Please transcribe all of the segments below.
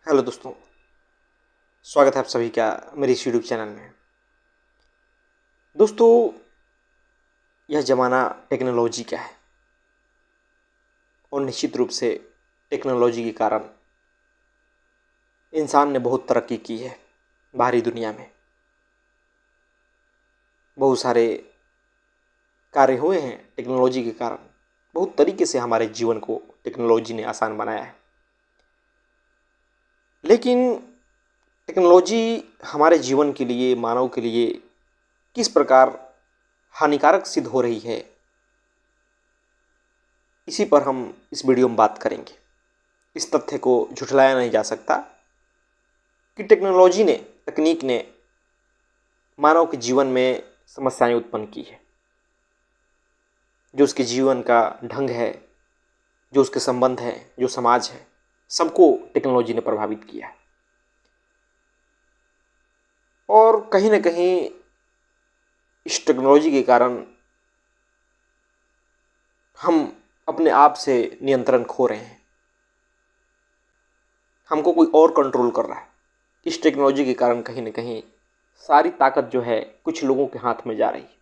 Hello दोस्तों, स्वागत है आप सभी का मेरे इस यूट्यूब चैनल में। दोस्तों, यह ज़माना टेक्नोलॉजी का है और निश्चित रूप से टेक्नोलॉजी के कारण इंसान ने बहुत तरक्की की है। बाहरी दुनिया में बहुत सारे कार्य हुए हैं टेक्नोलॉजी के कारण। बहुत तरीके से हमारे जीवन को टेक्नोलॉजी ने आसान बनाया है। लेकिन टेक्नोलॉजी हमारे जीवन के लिए, मानव के लिए किस प्रकार हानिकारक सिद्ध हो रही है, इसी पर हम इस वीडियो में बात करेंगे। इस तथ्य को झुठलाया नहीं जा सकता कि टेक्नोलॉजी ने, तकनीक ने मानव के जीवन में समस्याएं उत्पन्न की है। जो उसके जीवन का ढंग है, जो उसके संबंध है, जो समाज है, सबको टेक्नोलॉजी ने प्रभावित किया है। और कहीं ना कहीं इस टेक्नोलॉजी के कारण हम अपने आप से नियंत्रण खो रहे हैं। हमको कोई और कंट्रोल कर रहा है। इस टेक्नोलॉजी के कारण कहीं ना कहीं सारी ताकत जो है कुछ लोगों के हाथ में जा रही है।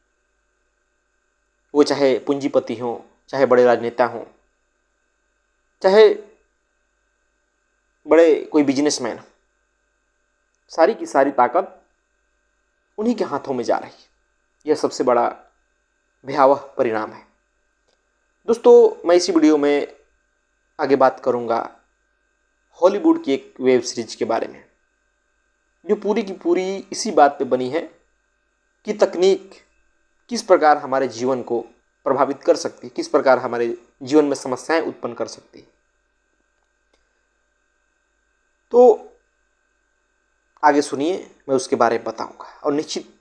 वो चाहे पूंजीपति हों, चाहे बड़े राजनेता हों, चाहे बड़े कोई बिजनेसमैन, सारी की सारी ताकत उन्हीं के हाथों में जा रही है। यह सबसे बड़ा भयावह परिणाम है। दोस्तों, मैं इसी वीडियो में आगे बात करूंगा हॉलीवुड की एक वेब सीरीज के बारे में, जो पूरी की पूरी इसी बात पे बनी है कि तकनीक किस प्रकार हमारे जीवन को प्रभावित कर सकती है, किस प्रकार हमारे जीवन में समस्याएं उत्पन्न कर सकती है। तो आगे सुनिए, मैं उसके बारे में बताऊंगा। और निश्चित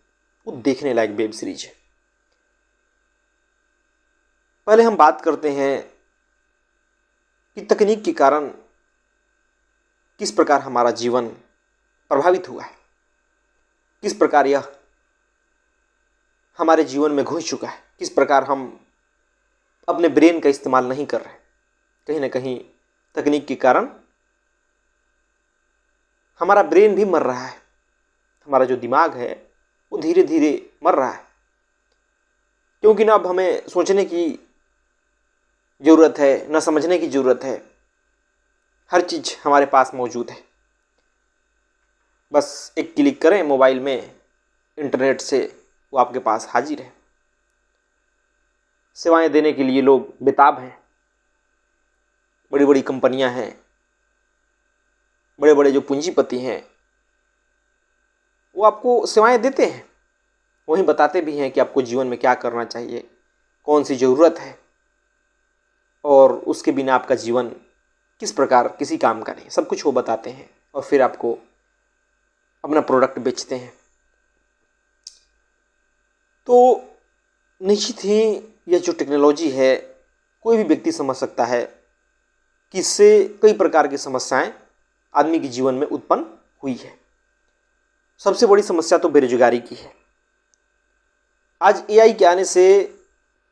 वो देखने लायक वेब सीरीज है। पहले हम बात करते हैं कि तकनीक के कारण किस प्रकार हमारा जीवन प्रभावित हुआ है, किस प्रकार यह हमारे जीवन में घुस चुका है, किस प्रकार हम अपने ब्रेन का इस्तेमाल नहीं कर रहे। कहीं ना कहीं तकनीक के कारण हमारा ब्रेन भी मर रहा है। हमारा जो दिमाग है वो धीरे धीरे मर रहा है, क्योंकि ना अब हमें सोचने की ज़रूरत है, न समझने की ज़रूरत है। हर चीज़ हमारे पास मौजूद है। बस एक क्लिक करें मोबाइल में, इंटरनेट से वो आपके पास हाजिर है। सेवाएं देने के लिए लोग बेताब हैं। बड़ी बड़ी कंपनियां हैं, बड़े बड़े जो पूंजीपति हैं, वो आपको सेवाएं देते हैं। वहीं बताते भी हैं कि आपको जीवन में क्या करना चाहिए, कौन सी ज़रूरत है, और उसके बिना आपका जीवन किस प्रकार किसी काम का नहीं। सब कुछ वो बताते हैं और फिर आपको अपना प्रोडक्ट बेचते हैं। तो निश्चित ही यह जो टेक्नोलॉजी है, कोई भी व्यक्ति समझ सकता है कि इससे कई प्रकार की समस्याएं आदमी के जीवन में उत्पन्न हुई है। सबसे बड़ी समस्या तो बेरोजगारी की है। आज एआई के आने से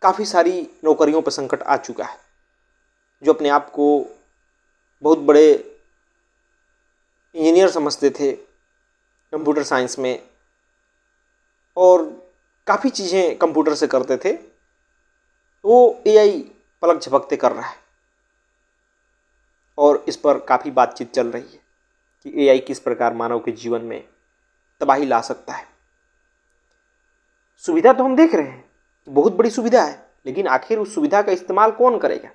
काफ़ी सारी नौकरियों पर संकट आ चुका है। जो अपने आप को बहुत बड़े इंजीनियर समझते थे कंप्यूटर साइंस में, और काफ़ी चीज़ें कंप्यूटर से करते थे, वो एआई पलक झपकते कर रहा है। और इस पर काफ़ी बातचीत चल रही है कि एआई किस प्रकार मानव के जीवन में तबाही ला सकता है। सुविधा तो हम देख रहे हैं, बहुत बड़ी सुविधा है, लेकिन आखिर उस सुविधा का इस्तेमाल कौन करेगा।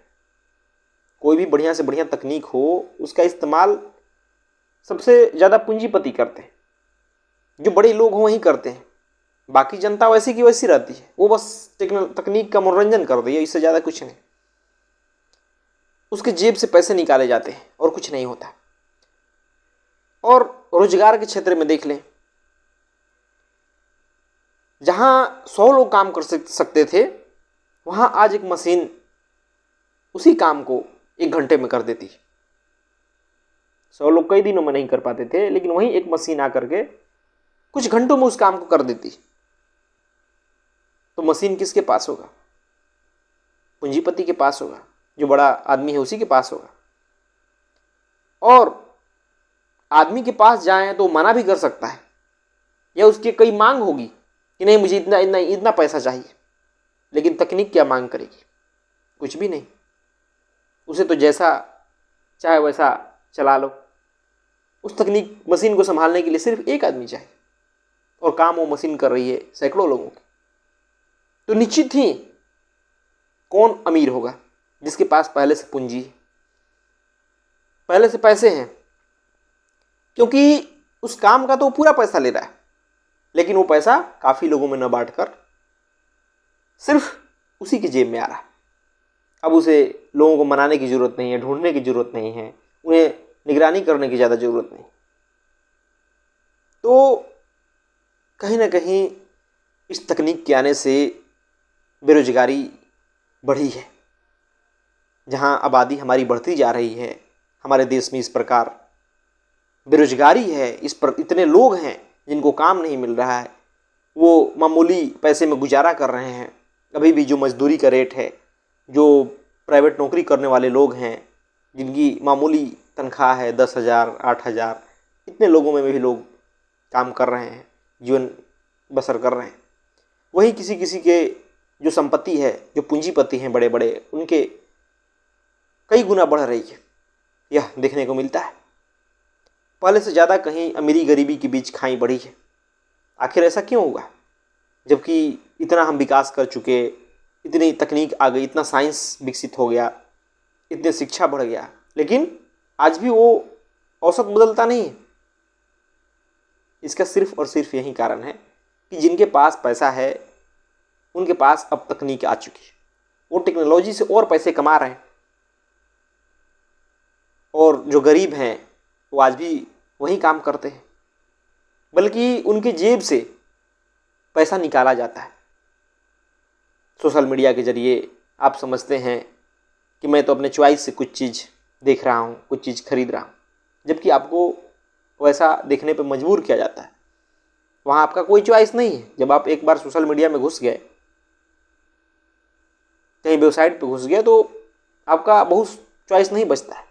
कोई भी बढ़िया से बढ़िया तकनीक हो, उसका इस्तेमाल सबसे ज़्यादा पूंजीपति करते हैं। जो बड़े लोग हों वही करते हैं, बाकी जनता वैसी की वैसी रहती है। वो बस तकनीक का मनोरंजन कर रही है, इससे ज़्यादा कुछ नहीं। उसके जेब से पैसे निकाले जाते हैं और कुछ नहीं होता। और रोजगार के क्षेत्र में देख लें, जहाँ 100 लोग काम कर सकते थे, वहाँ आज एक मशीन उसी काम को 1 घंटे में कर देती। 100 लोग कई दिनों में नहीं कर पाते थे, लेकिन वहीं एक मशीन आकर के कुछ घंटों में उस काम को कर देती। तो मशीन किसके पास होगा? पूंजीपति के पास होगा। जो बड़ा आदमी है उसी के पास होगा। और आदमी के पास जाएं तो मना भी कर सकता है, या उसकी कई मांग होगी कि नहीं मुझे इतना इतना इतना पैसा चाहिए, लेकिन तकनीक क्या मांग करेगी? कुछ भी नहीं। उसे तो जैसा चाहे वैसा चला लो। उस तकनीक मशीन को संभालने के लिए सिर्फ एक आदमी चाहिए, और काम वो मशीन कर रही है सैकड़ों लोगों की। तो निश्चित ही कौन अमीर होगा? जिसके पास पहले से पूंजी है, पहले से पैसे हैं, क्योंकि उस काम का तो वो पूरा पैसा ले रहा है, लेकिन वो पैसा काफ़ी लोगों में न बांटकर सिर्फ उसी की जेब में आ रहा है। अब उसे लोगों को मनाने की ज़रूरत नहीं है, ढूंढने की ज़रूरत नहीं है, उन्हें निगरानी करने की ज़्यादा ज़रूरत नहीं। तो कहीं ना कहीं इस तकनीक के आने से बेरोजगारी बढ़ी है। जहां आबादी हमारी बढ़ती जा रही है, हमारे देश में इस प्रकार बेरोजगारी है, इस पर इतने लोग हैं जिनको काम नहीं मिल रहा है, वो मामूली पैसे में गुजारा कर रहे हैं। अभी भी जो मजदूरी का रेट है, जो प्राइवेट नौकरी करने वाले लोग हैं जिनकी मामूली तनख्वाह है 10,000 8,000, इतने लोगों में भी लोग काम कर रहे हैं, जीवन बसर कर रहे हैं। वहीं किसी किसी के जो संपत्ति है, जो पूंजीपति हैं बड़े बड़े, उनके कई गुना बढ़ रही है, यह देखने को मिलता है। पहले से ज़्यादा कहीं अमीरी गरीबी के बीच खाई बढ़ी है। आखिर ऐसा क्यों हुआ? जबकि इतना हम विकास कर चुके, इतनी तकनीक आ गई, इतना साइंस विकसित हो गया, इतने शिक्षा बढ़ गया, लेकिन आज भी वो औसत बदलता नहीं है। इसका सिर्फ और सिर्फ यही कारण है कि जिनके पास पैसा है उनके पास अब तकनीक आ चुकी है, वो टेक्नोलॉजी से और पैसे कमा रहे हैं, और जो गरीब हैं वो आज भी वही काम करते हैं, बल्कि उनकी जेब से पैसा निकाला जाता है। सोशल मीडिया के जरिए आप समझते हैं कि मैं तो अपने चॉइस से कुछ चीज़ देख रहा हूँ, कुछ चीज़ खरीद रहा हूँ, जबकि आपको वैसा देखने पर मजबूर किया जाता है। वहाँ आपका कोई चॉइस नहीं है। जब आप एक बार सोशल मीडिया में घुस गए, कहीं वेबसाइट पर घुस गए, तो आपका बहुत चॉइस नहीं बचता है।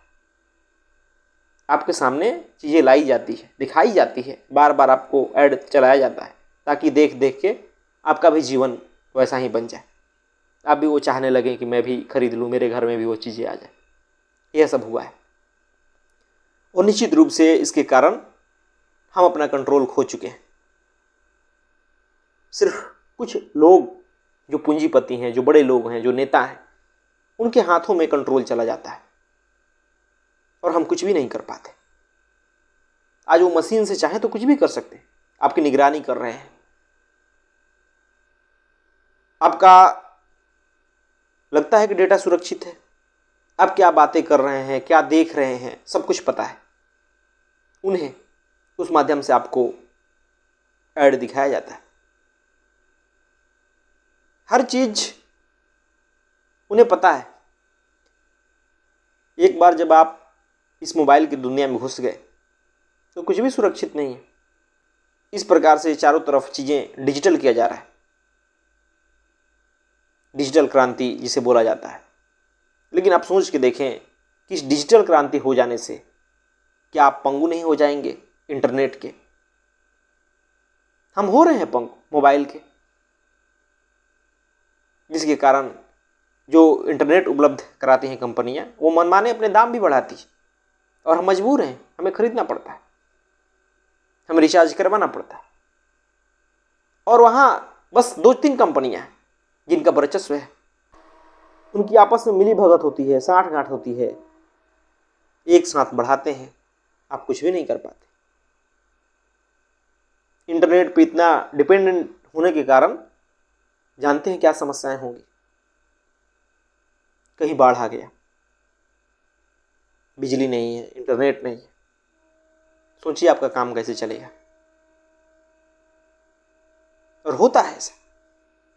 आपके सामने चीज़ें लाई जाती है, दिखाई जाती है, बार बार आपको ऐड चलाया जाता है, ताकि देख देख के आपका भी जीवन वैसा ही बन जाए, आप भी वो चाहने लगे कि मैं भी खरीद लूँ, मेरे घर में भी वो चीज़ें आ जाए। यह सब हुआ है, और निश्चित रूप से इसके कारण हम अपना कंट्रोल खो चुके हैं। सिर्फ कुछ लोग जो पूंजीपति हैं, जो बड़े लोग हैं, जो नेता हैं, उनके हाथों में कंट्रोल चला जाता है, और हम कुछ भी नहीं कर पाते। आज वो मशीन से चाहे तो कुछ भी कर सकते हैं, आपकी निगरानी कर रहे हैं, आपका लगता है कि डेटा सुरक्षित है, आप क्या बातें कर रहे हैं, क्या देख रहे हैं, सब कुछ पता है उन्हें। उस माध्यम से आपको ऐड दिखाया जाता है, हर चीज उन्हें पता है। एक बार जब आप इस मोबाइल की दुनिया में घुस गए तो कुछ भी सुरक्षित नहीं है। इस प्रकार से चारों तरफ चीज़ें डिजिटल किया जा रहा है, डिजिटल क्रांति जिसे बोला जाता है। लेकिन आप सोच के देखें कि इस डिजिटल क्रांति हो जाने से क्या आप पंगु नहीं हो जाएंगे इंटरनेट के? हम हो रहे हैं पंगु मोबाइल के, जिसके कारण जो इंटरनेट उपलब्ध कराती हैं कंपनियां, वो मनमाने अपने दाम भी बढ़ाती है, और हम मजबूर हैं, हमें खरीदना पड़ता है, हमें रिचार्ज करवाना पड़ता है। और वहाँ बस 2-3 कंपनियां हैं जिनका वर्चस्व है, उनकी आपस में मिली भगत होती है, साठ गांठ होती है, एक साथ बढ़ाते हैं, आप कुछ भी नहीं कर पाते। इंटरनेट पे इतना डिपेंडेंट होने के कारण जानते हैं क्या समस्याएं होंगी। कहीं बाढ़ आ गया, बिजली नहीं है, इंटरनेट नहीं है, सोचिए आपका काम कैसे चलेगा। और होता है ऐसा,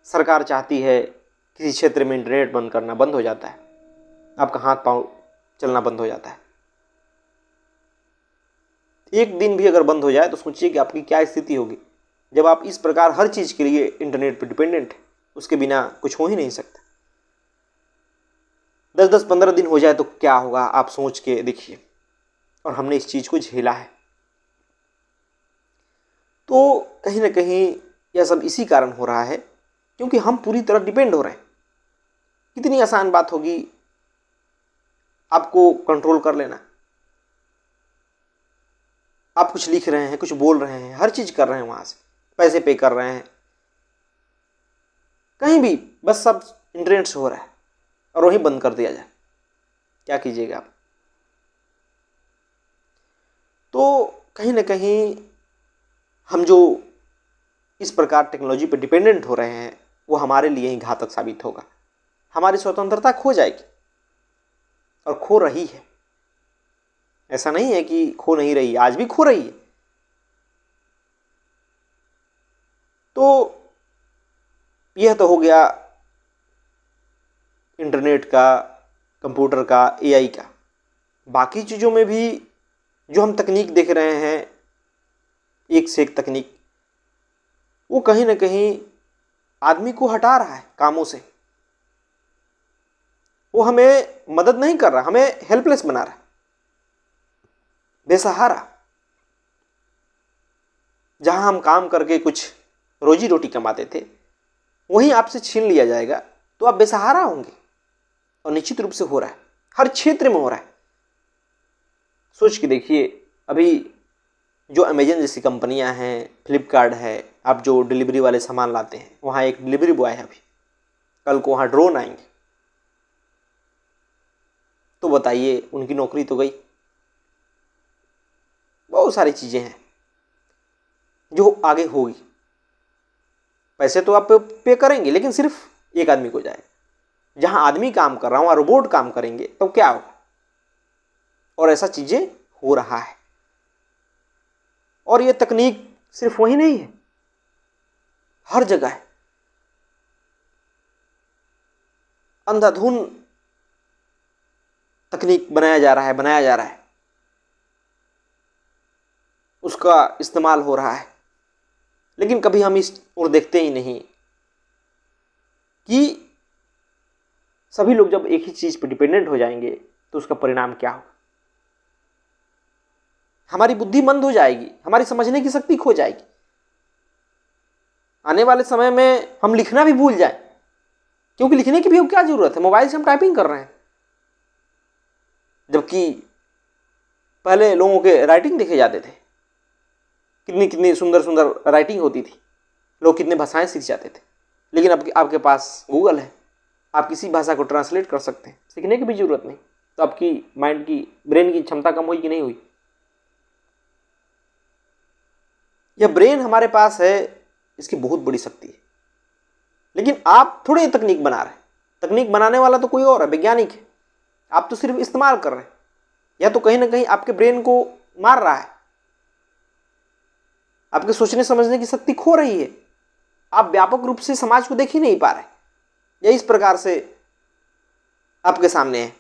सरकार चाहती है किसी क्षेत्र में इंटरनेट बंद करना, बंद हो जाता है, आपका हाथ पांव चलना बंद हो जाता है। एक दिन भी अगर बंद हो जाए तो सोचिए कि आपकी क्या स्थिति होगी। जब आप इस प्रकार हर चीज़ के लिए इंटरनेट पर डिपेंडेंट है, उसके बिना कुछ हो ही नहीं सकता। 10-10 15 दिन हो जाए तो क्या होगा, आप सोच के देखिए। और हमने इस चीज़ को झेला है, कहीं ना कहीं यह सब इसी कारण हो रहा है क्योंकि हम पूरी तरह डिपेंड हो रहे हैं। कितनी आसान बात होगी आपको कंट्रोल कर लेना। आप कुछ लिख रहे हैं, कुछ बोल रहे हैं, हर चीज कर रहे हैं, वहां से पैसे पे कर रहे हैं, कहीं भी बस सब इंटरनेट से हो रहा है और वहीं बंद कर दिया जाए, क्या कीजिएगा आप? तो कहीं ना कहीं हम जो इस प्रकार टेक्नोलॉजी पर डिपेंडेंट हो रहे हैं वो हमारे लिए ही घातक साबित होगा। हमारी स्वतंत्रता खो जाएगी और खो रही है। ऐसा नहीं है कि खो नहीं रही, आज भी खो रही है। तो यह तो हो गया इंटरनेट का, कंप्यूटर का, एआई का। बाकी चीज़ों में भी जो हम तकनीक देख रहे हैं, एक से एक तकनीक, वो कहीं ना कहीं आदमी को हटा रहा है कामों से। वो हमें मदद नहीं कर रहा, हमें हेल्पलेस बना रहा है, बेसहारा। जहां हम काम करके कुछ रोजी रोटी कमाते थे वहीं आपसे छीन लिया जाएगा तो आप बेसहारा होंगे। और निश्चित रूप से हो रहा है, हर क्षेत्र में हो रहा है। सोच के देखिए, अभी जो अमेजन जैसी कंपनियां हैं, फ्लिपकार्ट है, आप जो डिलीवरी वाले सामान लाते हैं, वहाँ एक डिलीवरी बॉय है, अभी कल को वहाँ ड्रोन आएंगे, तो बताइए उनकी नौकरी तो गई। बहुत सारी चीज़ें हैं जो आगे होगी। पैसे तो आप पे करेंगे लेकिन सिर्फ एक आदमी को जाएगा। जहाँ आदमी काम कर रहा हूँ, वहाँ रोबोट काम करेंगे तो क्या होगा? और ऐसा चीज़ें हो रहा है। और ये तकनीक सिर्फ वही नहीं है, हर जगह है। अंधाधुन तकनीक बनाया जा रहा है, उसका इस्तेमाल हो रहा है। लेकिन कभी हम इस ओर देखते ही नहीं कि सभी लोग जब एक ही चीज पर डिपेंडेंट हो जाएंगे तो उसका परिणाम क्या होगा। हमारी बुद्धि मंद हो जाएगी, हमारी समझने की शक्ति खो जाएगी। आने वाले समय में हम लिखना भी भूल जाए, क्योंकि लिखने की भी क्या जरूरत है, मोबाइल से हम टाइपिंग कर रहे हैं। जबकि पहले लोगों के राइटिंग देखे जाते थे, कितनी कितनी सुंदर सुंदर राइटिंग होती थी, लोग कितने भाषाएं सीख जाते थे। लेकिन अब आपके पास गूगल है, आप किसी भाषा को ट्रांसलेट कर सकते हैं, सीखने की भी जरूरत नहीं। तो आपकी माइंड की, ब्रेन की क्षमता कम हुई कि नहीं हुई? यह ब्रेन हमारे पास है, इसकी बहुत बड़ी शक्ति है। लेकिन आप थोड़े तकनीक बना रहे हैं, तकनीक बनाने वाला तो कोई और है, वैज्ञानिक है। आप तो सिर्फ इस्तेमाल कर रहे हैं। या तो कहीं ना कहीं आपके ब्रेन को मार रहा है, आपके सोचने समझने की शक्ति खो रही है। आप व्यापक रूप से समाज को देख ही नहीं पा रहे। या इस प्रकार से आपके सामने है।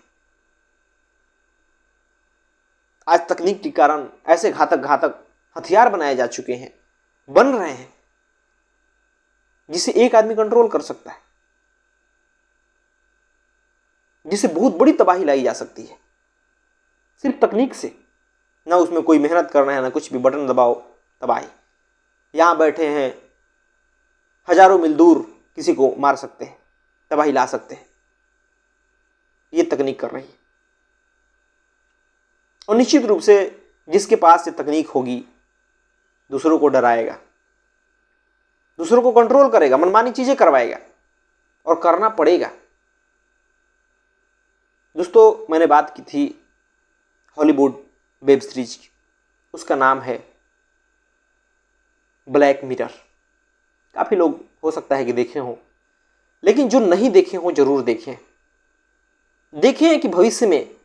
आज तकनीक के कारण ऐसे घातक घातक हथियार बनाए जा चुके हैं, बन रहे हैं, जिसे एक आदमी कंट्रोल कर सकता है, जिसे बहुत बड़ी तबाही लाई जा सकती है सिर्फ तकनीक से। ना उसमें कोई मेहनत करना है, ना कुछ भी, बटन दबाओ तबाही। यहां बैठे हैं, हजारों मील दूर किसी को मार सकते हैं, तबाही ला सकते हैं। ये तकनीक कर रही है। और निश्चित रूप से जिसके पास ये तकनीक होगी, दूसरों को डराएगा, दूसरों को कंट्रोल करेगा, मनमानी चीजें करवाएगा, और करना पड़ेगा। दोस्तों, मैंने बात की थी हॉलीवुड वेब सीरीज की, उसका नाम है ब्लैक मिरर। काफी लोग हो सकता है कि देखे हों, लेकिन जो नहीं देखे हों जरूर देखें। देखें कि भविष्य में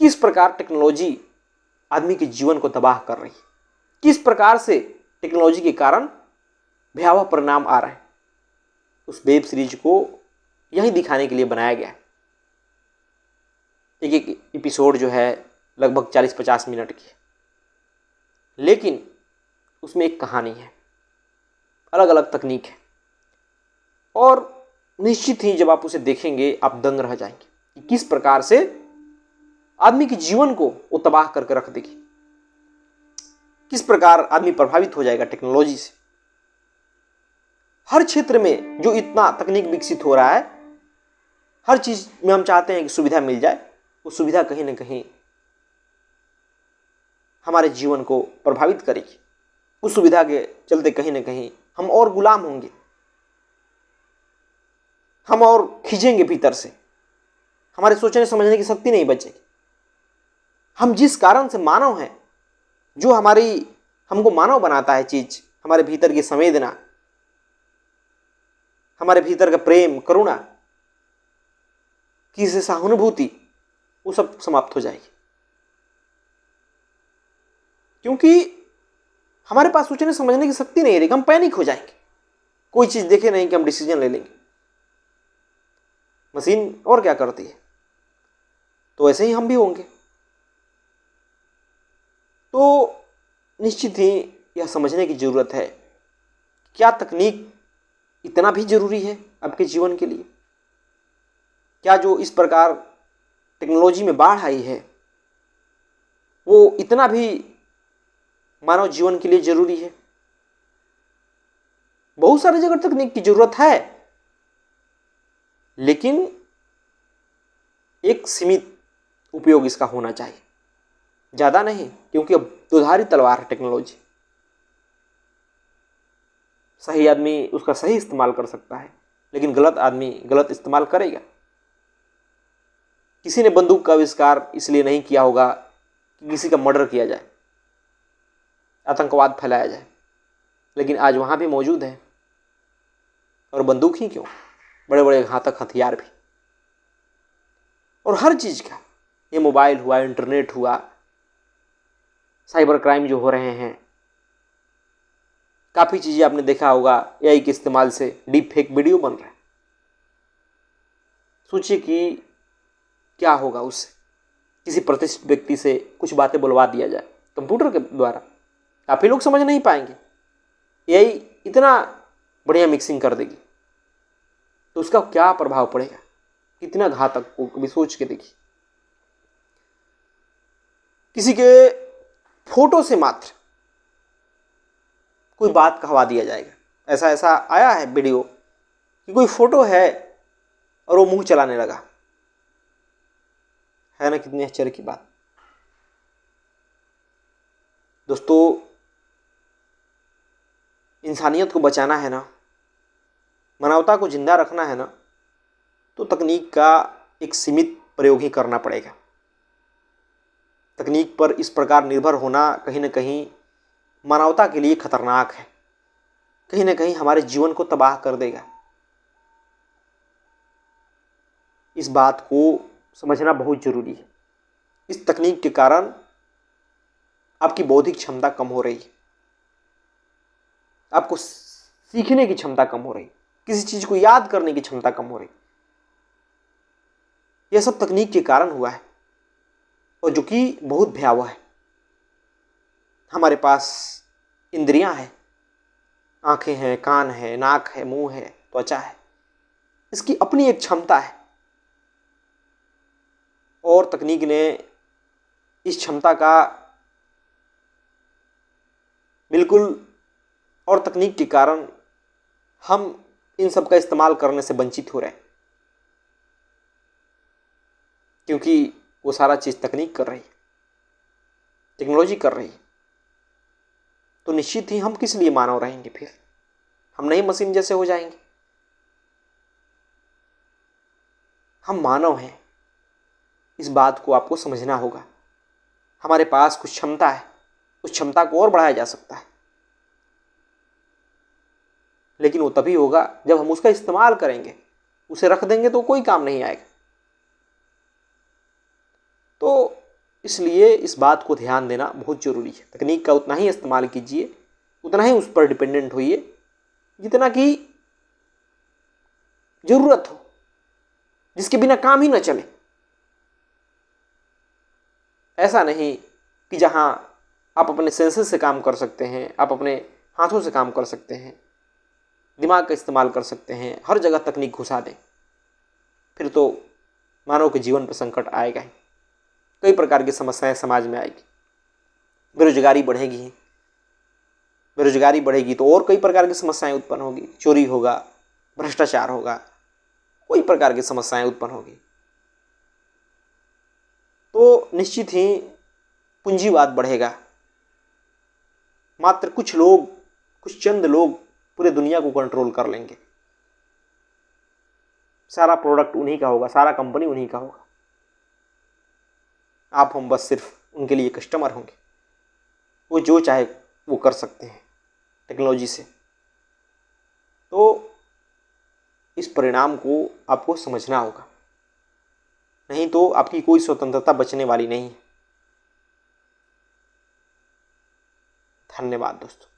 किस प्रकार टेक्नोलॉजी आदमी के जीवन को तबाह कर रही है, किस प्रकार से टेक्नोलॉजी के कारण भयावह परिणाम आ रहे हैं। उस वेब सीरीज को यही दिखाने के लिए बनाया गया है। एक एक एपिसोड जो है लगभग 40-50 मिनट की है, लेकिन उसमें एक कहानी है, अलग अलग तकनीक है, और निश्चित ही जब आप उसे देखेंगे आप दंग रह जाएंगे कि किस प्रकार से आदमी के जीवन को वो तबाह करके रख देगी, किस प्रकार आदमी प्रभावित हो जाएगा टेक्नोलॉजी से। हर क्षेत्र में जो इतना तकनीक विकसित हो रहा है, हर चीज में हम चाहते हैं कि सुविधा मिल जाए। वो सुविधा कहीं ना कहीं हमारे जीवन को प्रभावित करेगी। उस सुविधा के चलते कहीं ना कहीं हम और गुलाम होंगे, हम और खींचेंगे भीतर से, हमारे सोचने समझने की शक्ति नहीं बचेगी। हम जिस कारण से मानव हैं, जो हमको मानव बनाता है चीज, हमारे भीतर की संवेदना, हमारे भीतर का प्रेम, करुणा, किसी से सहानुभूति, वो सब समाप्त हो जाएगी। क्योंकि हमारे पास सोचने समझने की शक्ति नहीं रहेगी, हम पैनिक हो जाएंगे। कोई चीज देखे नहीं कि हम डिसीजन ले लेंगे। मशीन और क्या करती है, तो ऐसे ही हम भी होंगे। तो निश्चित ही यह समझने की जरूरत है, क्या तकनीक इतना भी जरूरी है आपके जीवन के लिए? क्या जो इस प्रकार टेक्नोलॉजी में बाढ़ आई है, वो इतना भी मानव जीवन के लिए जरूरी है? बहुत सारी जगह तकनीक की जरूरत है, लेकिन एक सीमित उपयोग इसका होना चाहिए, ज्यादा नहीं। क्योंकि अब दुधारी तलवार है टेक्नोलॉजी। सही आदमी उसका सही इस्तेमाल कर सकता है, लेकिन गलत आदमी गलत इस्तेमाल करेगा। किसी ने बंदूक का आविष्कार इसलिए नहीं किया होगा कि किसी का मर्डर किया जाए, आतंकवाद फैलाया जाए, लेकिन आज वहां भी मौजूद है। और बंदूक ही क्यों, बड़े बड़े घातक हथियार भी। और हर चीज का, ये मोबाइल हुआ, इंटरनेट हुआ, साइबर क्राइम जो हो रहे हैं, काफी चीजें आपने देखा होगा एआई के इस्तेमाल से डीप फेक वीडियो बन रहा है। सोचिए कि क्या होगा उससे। किसी प्रतिष्ठित व्यक्ति से कुछ बातें बुलवा दिया जाए कंप्यूटर के द्वारा, काफी लोग समझ नहीं पाएंगे। एआई इतना बढ़िया मिक्सिंग कर देगी, तो उसका क्या प्रभाव पड़ेगा, कितना घातक, को कभी सोच के देखिए। किसी के फोटो से मात्र कोई बात कहवा दिया जाएगा। ऐसा ऐसा आया है वीडियो कि कोई फोटो है और वो मुंह चलाने लगा। है ना कितनी आश्चर्य की बात। दोस्तों, इंसानियत को बचाना है ना, मानवता को जिंदा रखना है ना, तो तकनीक का एक सीमित प्रयोग ही करना पड़ेगा। तकनीक पर इस प्रकार निर्भर होना कहीं ना कहीं मानवता के लिए खतरनाक है, कहीं ना कहीं हमारे जीवन को तबाह कर देगा। इस बात को समझना बहुत जरूरी है। इस तकनीक के कारण आपकी बौद्धिक क्षमता कम हो रही है, आपको सीखने की क्षमता कम हो रही, किसी चीज को याद करने की क्षमता कम हो रही। यह सब तकनीक के कारण हुआ है, और जो कि बहुत भयावह है। हमारे पास इंद्रियां हैं, आंखें हैं, कान है, नाक है, मुंह है, त्वचा है। इसकी अपनी एक क्षमता है, और तकनीक ने इस क्षमता का बिल्कुल, और तकनीक के कारण हम इन सब का इस्तेमाल करने से वंचित हो रहे हैं, क्योंकि वो सारा चीज तकनीक कर रही है, टेक्नोलॉजी कर रही है। तो निश्चित ही हम किस लिए मानव रहेंगे? फिर हम नहीं मशीन जैसे हो जाएंगे। हम मानव हैं, इस बात को आपको समझना होगा। हमारे पास कुछ क्षमता है, उस क्षमता को और बढ़ाया जा सकता है, लेकिन वो तभी होगा जब हम उसका इस्तेमाल करेंगे। उसे रख देंगे तो कोई काम नहीं आएगा। तो इसलिए इस बात को ध्यान देना बहुत जरूरी है। तकनीक का उतना ही इस्तेमाल कीजिए, उतना ही उस पर डिपेंडेंट होइए जितना कि जरूरत हो, जिसके बिना काम ही ना चले। ऐसा नहीं कि जहां आप अपने सेंसेस से काम कर सकते हैं, आप अपने हाथों से काम कर सकते हैं, दिमाग का इस्तेमाल कर सकते हैं, हर जगह तकनीक घुसा दें, फिर तो मानव के जीवन पर संकट आएगा ही। कई प्रकार की समस्याएं समाज में आएगी, बेरोजगारी बढ़ेगी, बेरोजगारी बढ़ेगी तो और कई प्रकार की समस्याएं उत्पन्न होगी, चोरी होगा, भ्रष्टाचार होगा, कोई प्रकार की समस्याएं उत्पन्न होगी। तो निश्चित ही पूंजीवाद बढ़ेगा। मात्र कुछ लोग, कुछ चंद लोग पूरे दुनिया को कंट्रोल कर लेंगे। सारा प्रोडक्ट उन्हीं का होगा, सारा कंपनी उन्हीं का होगा। आप हम बस सिर्फ उनके लिए कस्टमर होंगे। वो जो चाहे वो कर सकते हैं टेक्नोलॉजी से। तो इस परिणाम को आपको समझना होगा, नहीं तो आपकी कोई स्वतंत्रता बचने वाली नहीं है। धन्यवाद दोस्तों।